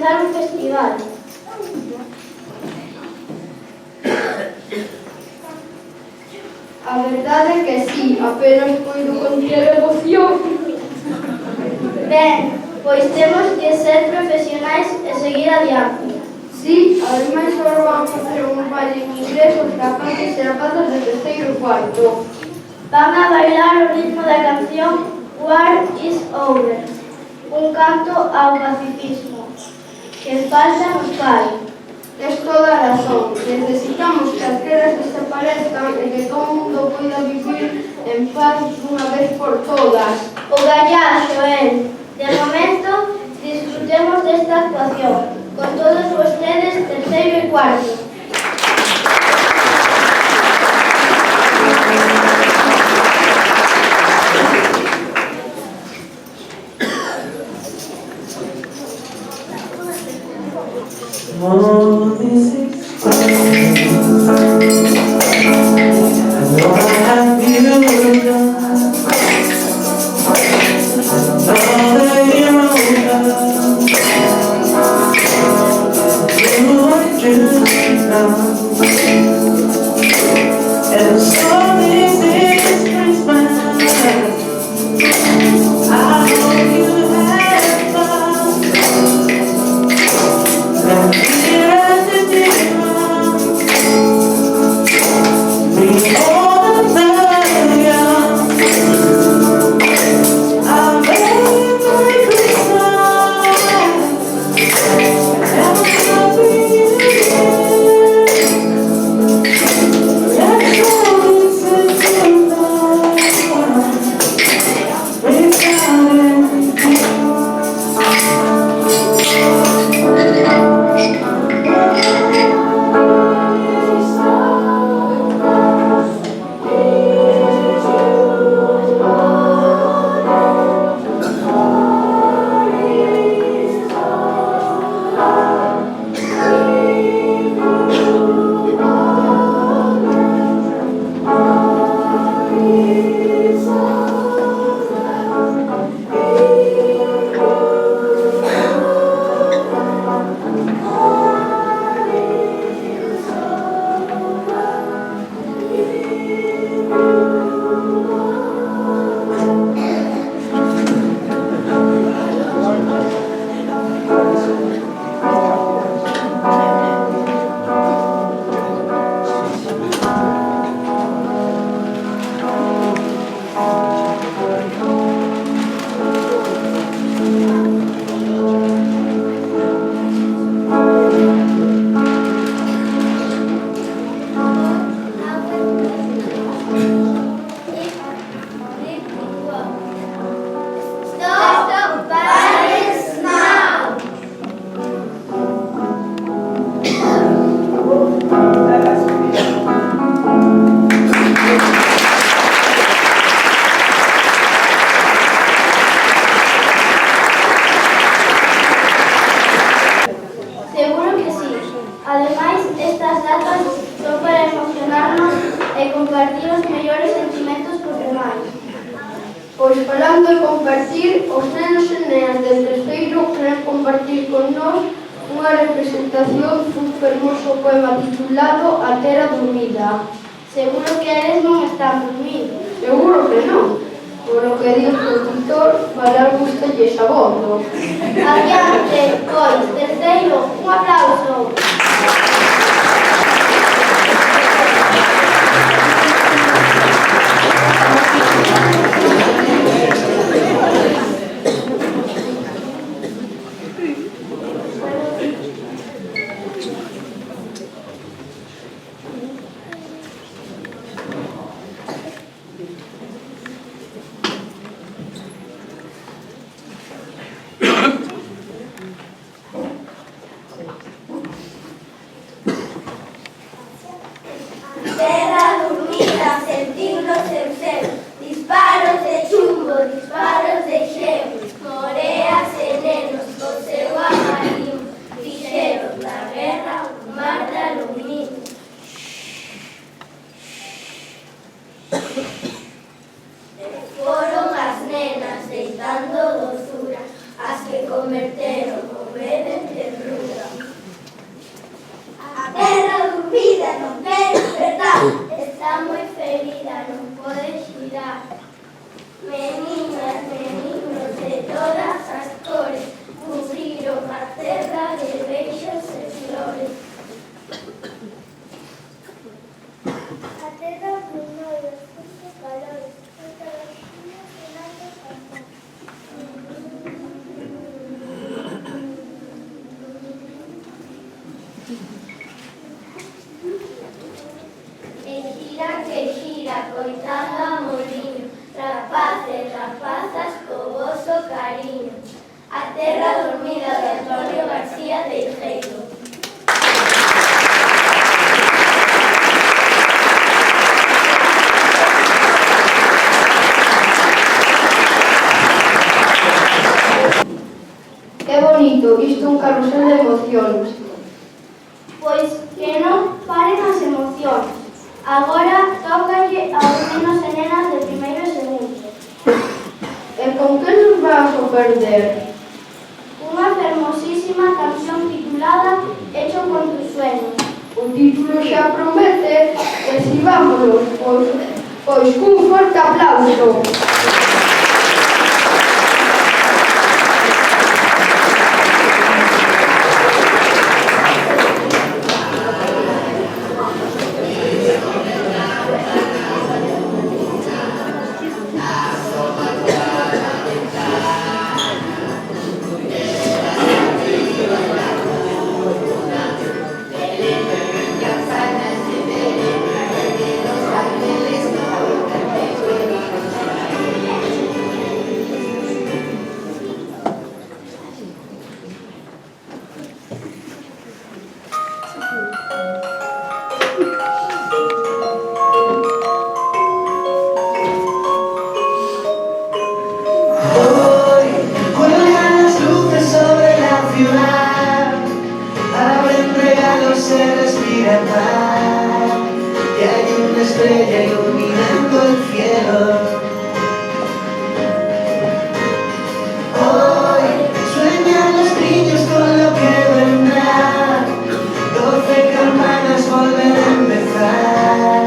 comenzar un festival. A verdade é que sí, apenas poido conter a emoción. Ben, pois temos que ser profesionais e seguir adiante. Sí, ademais agora van a facer un baile en inglés os rapaces e rapazas de terceiro e cuarto. Van a bailar o ritmo da canción War is Over, un canto ao pacifismo, que falta nos fai. Tes toda a razón. Necesitamos que as guerras desaparezcan e que todo o mundo poida vivir en paz dunha vez por todas. O gallá, Xoel. De momento, disfrutemos desta actuación, con todos vostedes terceiro e cuarto. Oh, this is fun. I know I have you done. All that you're done. You are just now. And so this is Christmas. I hope you have fun. And here at the dinner, we all love you. I beg for Christmas, and I'll bring you here. Let's all listen together, without anything. Stop violence now! Seguro que sí. Ademais, estas datas son para emocionarnos e compartir os mellores sentimentos cos demais. Pois falando de compartir, os nenos e nenas del terceiro queren compartir con nós unha representación dun fermoso poema titulado A Terra Dormida. Seguro que eles non están dormidos. Seguro que non. Por o que diz o tutor, falar gustalles abondo. Adiante, pois, terceiro, un aplauso. Que gira, coitando a moliño, rapaces, rapazas, co voso cariño. A terra dormida de Antonio García Teijeiro. Que bonito, isto un carrusel de emocións. Pois que non paren as emocións. Agora tócalle aos nenos e nenas de primeiro e segundo. E con que nos vas a perder? Unha fermosísima canción titulada Hecho con tus sueños. O título xa promete que si vámonos, pois cun forte aplauso. Y hay una estrella iluminando el cielo. Hoy sueñan los niños con lo que vendrá. 12 campanas volver a empezar.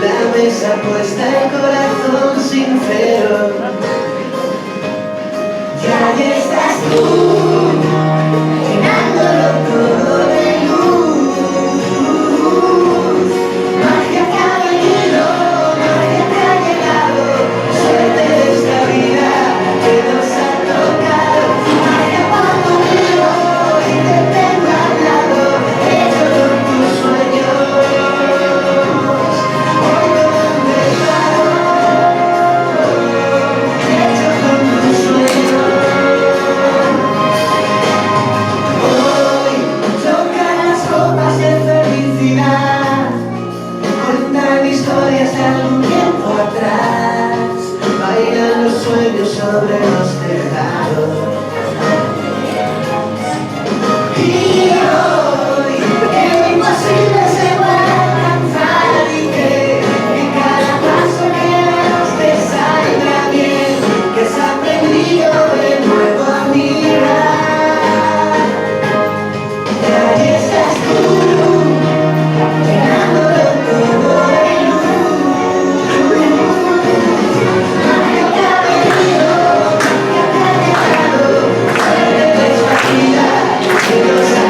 La mesa puesta, el corazón sincero. Y ahí estás tú, llenándolo todo de luz. Magia que ha venido, magia que ha llegado, suerte de esta vida que nos ha tocado. Magia cuando miro y te tengo al lado, hecho con tus sueños. Hoy no he empezado, hecho con tus sueños. Hoy tocan las copas de felicidad, cuentan historias de algún tiempo atrás, bailan los sueños sobre los tejados. Y hoy que lo imposible se puede alcanzar y que en cada paso que das te saldrá bien, que has aprendido de nuevo a mirar. Y ahí estás tú, llenándolo todo de luz. Magia que ha venido, magia que ha llegado, suerte de esta vida que nos ha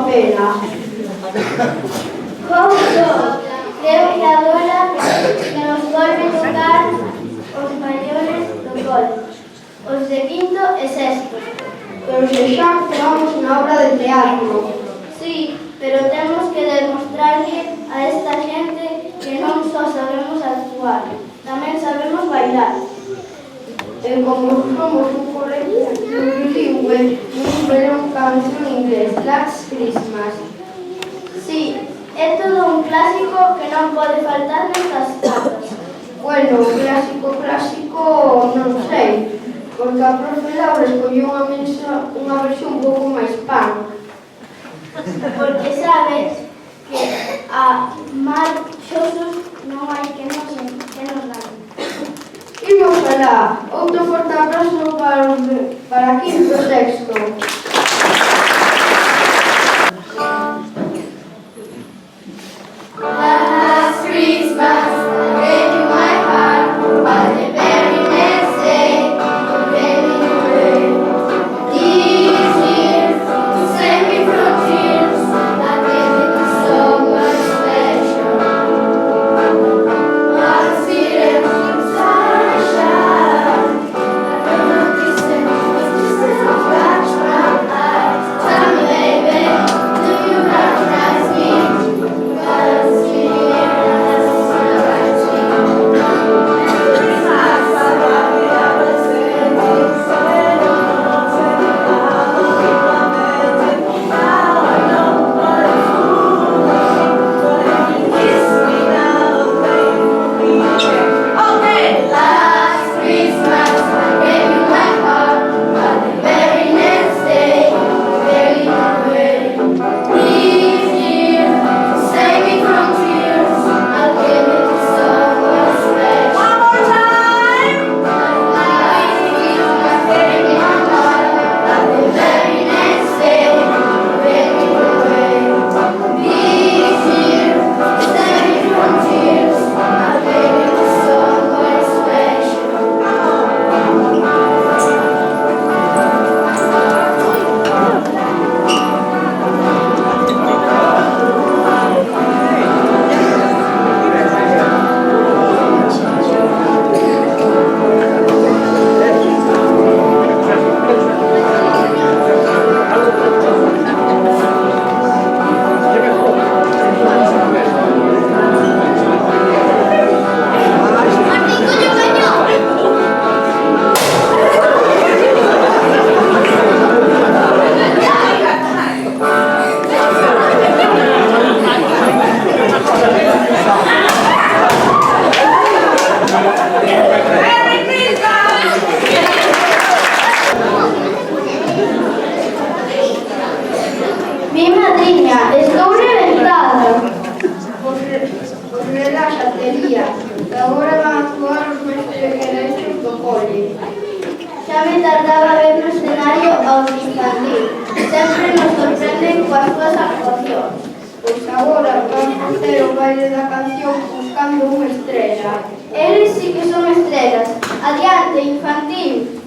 pena. Couso, creo que agora que nos volve tocar os maiores do cole, os de quinto e sexto. Pero se xa actuamos na obra de teatro. Sí, pero temos que demostrarlle a esta xente que non só sabemos actuar, tamén sabemos bailar. E como somos un colectivo bilingüe, nos verán canción inglés, Last Christmas. Sí, é todo un clásico que non pode faltar nestas datas. Bueno, clásico, non sei, porque a profe Laura escolleu unha versión un pouco máis punk. Porque sabes que a marchosos non hai que nos dan. Imos alá, outro forte abrazo para quinto e sexto. Last Christmas, I gave you my heart, but the very next day, you gave me away. This year, you saved me from tears, I gave it to someone special. Last year, sunshine, I don't know this but just as I flash my eyes. Tell me, baby, do you recognize me? Last year, last Christmas, I gave you my heart, but the very next day, you gave it away. This year, to save me from tears, I'll give it to someone special. One more time! Last Christmas, gave me my heart, but the very next day, you gave it away. This year, to save me from tears, I'll give it to someone special. Mi madriña, estou reventada. Os reláxate, Lía, que agora van a actuar os máis pequenechos do cole. Xa me tardaba ver no escenario aos infantil. Sempre nos sorprenden coas súas actuacións. Pois agora van facer o baile da canción buscando unha estrela. Eles sí que son estrelas. Adiante, infantil.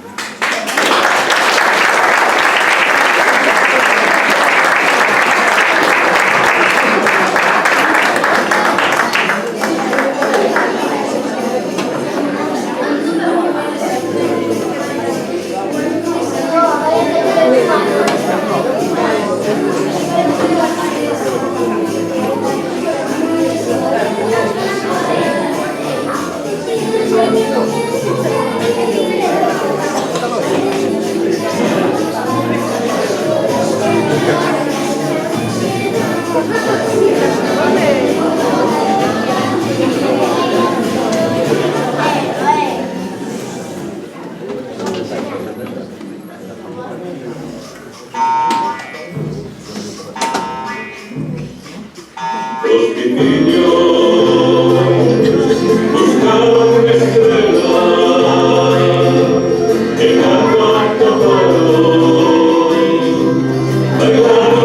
Bailaron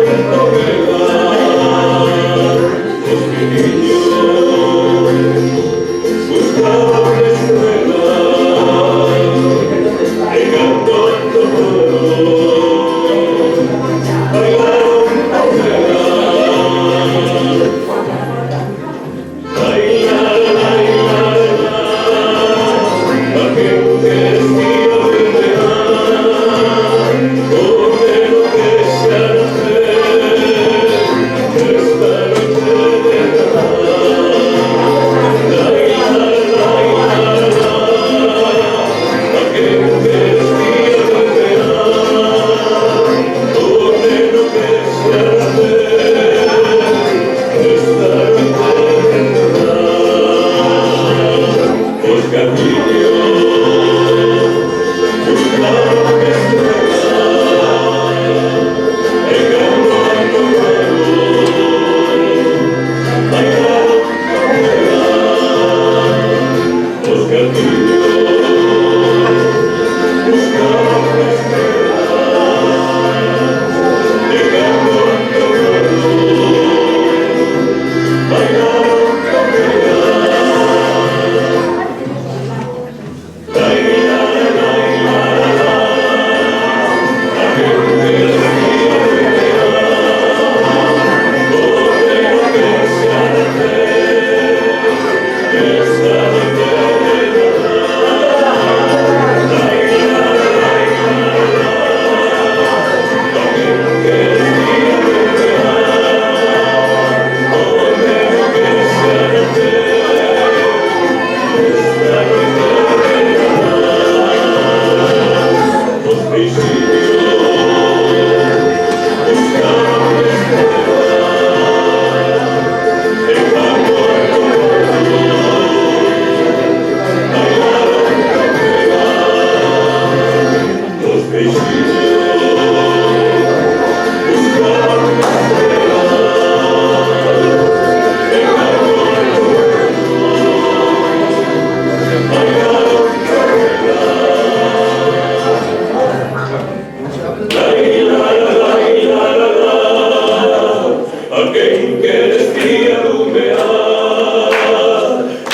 Alguém que desfía do mear,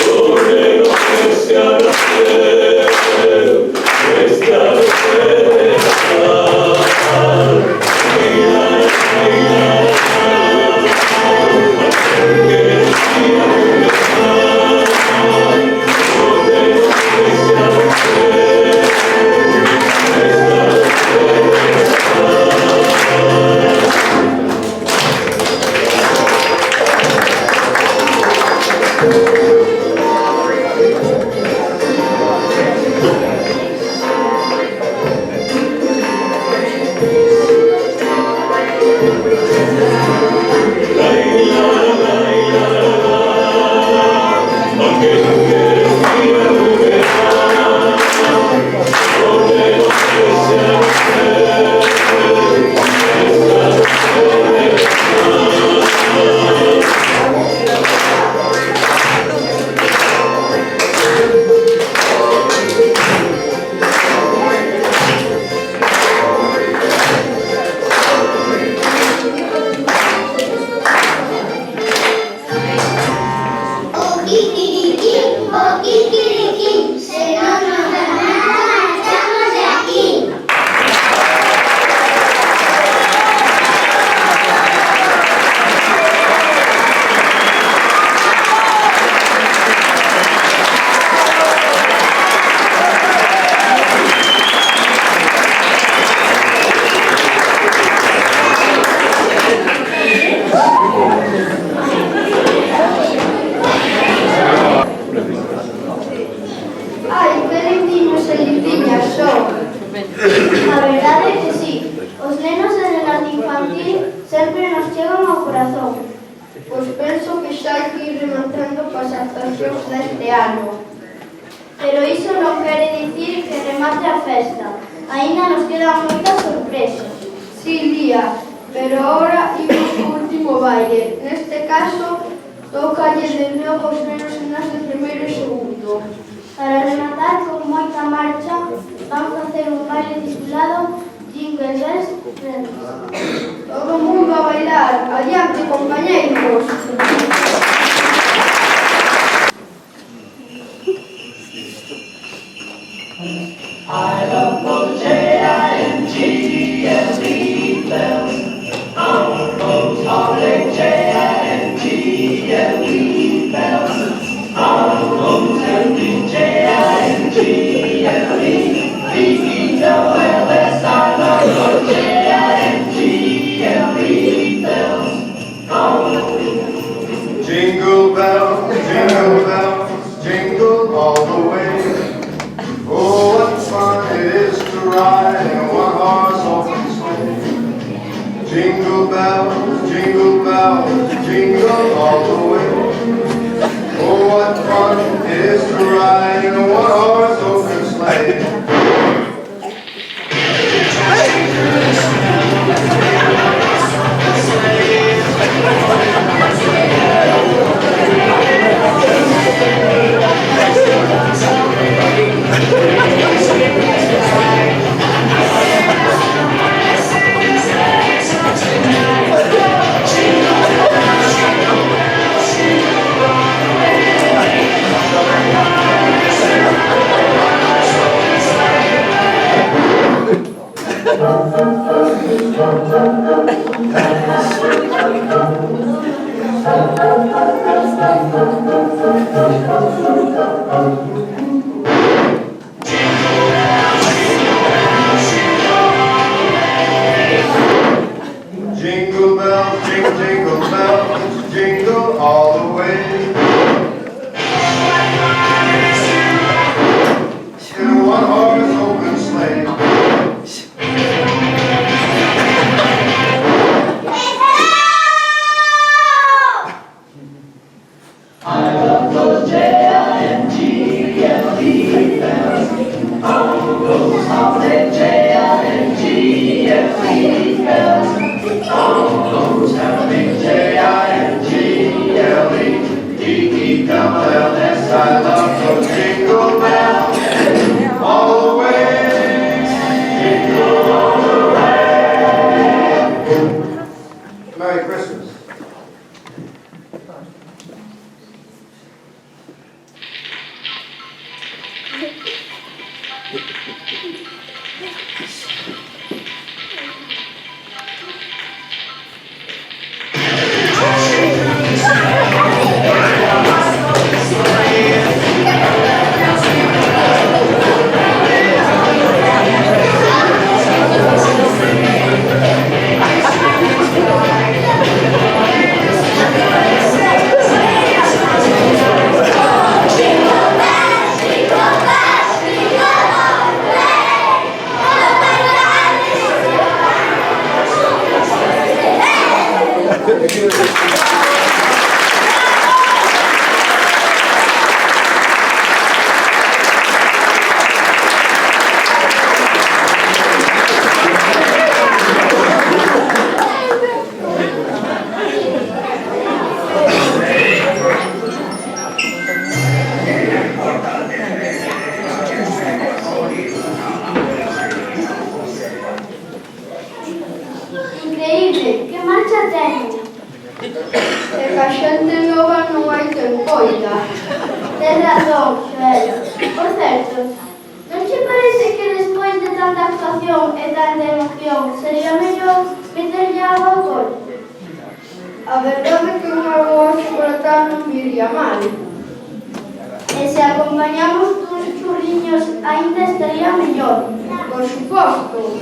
o negro que se arraseu, está no federal. Pero iso non quere dicir que remate a festa. Aínda nos quedan moitas sorpresas. Sí, Lía, pero ahora imos co último baile. Neste caso, tócalle de novo os nenos en de primeiro e segundo. Para rematar con moita marcha, vamos a hacer un baile titulado Jingle Bells Friends. Todo o mundo a bailar. Adiante, compañeiros. I love those J-I-N-G-L-E bells. Oh, those holiday J-I-N-G-L-E bells. Oh, those heavy J-I-N-G-L-E. B-E-L-L-S. I love those J-I-N-G-L-E bells. Oh. Jingle bells, jingle all the way. Oh, what fun it is to ride in a one-horse open sleigh. Jingle bells, jingle all the way. Oh, what fun it is to ride in a one-horse open sleigh. Jingle bells, jingle bells, jingle all the way. In a one-horse open sleigh. I love those J-I-N-G-L-E bells. Oh, those holiday J-I-N-G-L-E bells. Oh, those happy J-I-N-G-L-E Increíble, que marcha ten? É que a xente nova non hai quen coida. Tes razón, Xoel. Por certo, non che parece que despois de tanta actuación e tanta emoción sería mellor meterlle agua ao corpo? A verdade é que unha boa chocolata non viría mal. E se acompañamos duns churriños aínda estaría mellor. Por suposto.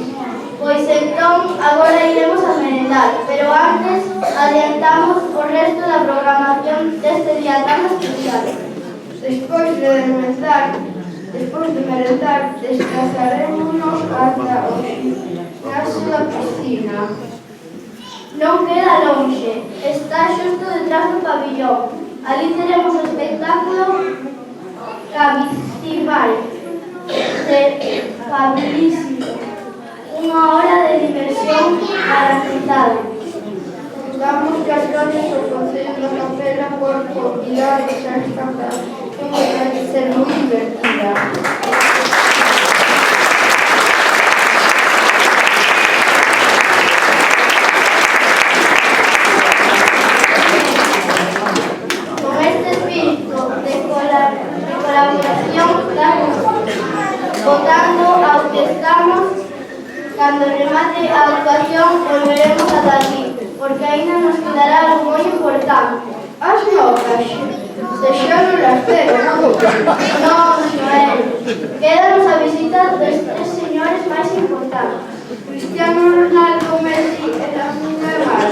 Pois entón, agora iremos a merendar, pero antes adiantamos o resto da programación deste día tan especial. Despois de merendar, desplazarémonos ata o gimnasio da piscina. Non queda lonxe, está xusto detrás do pabillón. Ali teremos o espectáculo Cabicimal, fabilísimo. Unha hora de diversión garantizada. Damos as gracias ao Concello da Capela por convidar esta cantación que vai ser moi divertida. Con este espírito de colaboración, votando ao que estamos. Cando remate a actuación, volveremos ata aquí, porque aínda nos quedará algo moi importante. As notas, deixaron as cenas. Non, Xoel, quédanos a visita dos tres señores máis importantes. Cristiano Ronaldo, Messi e Lamine Yamal.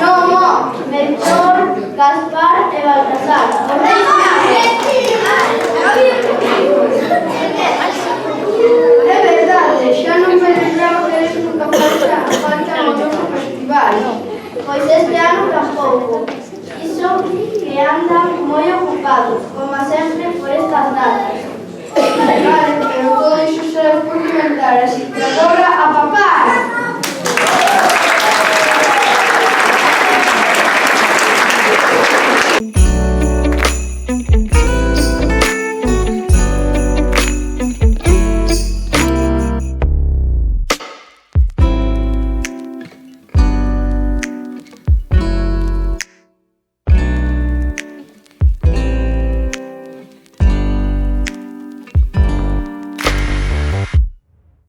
Non, Melchor, Gaspar e Baltasar. Os reis É verdade, xa non me lembraba que eles nunca faltan ao noso festival. Pois este ano tampouco. Iso que andan moi ocupados, como sempre, por estas datas. Vale, pero todo iso será por comentar, así que agora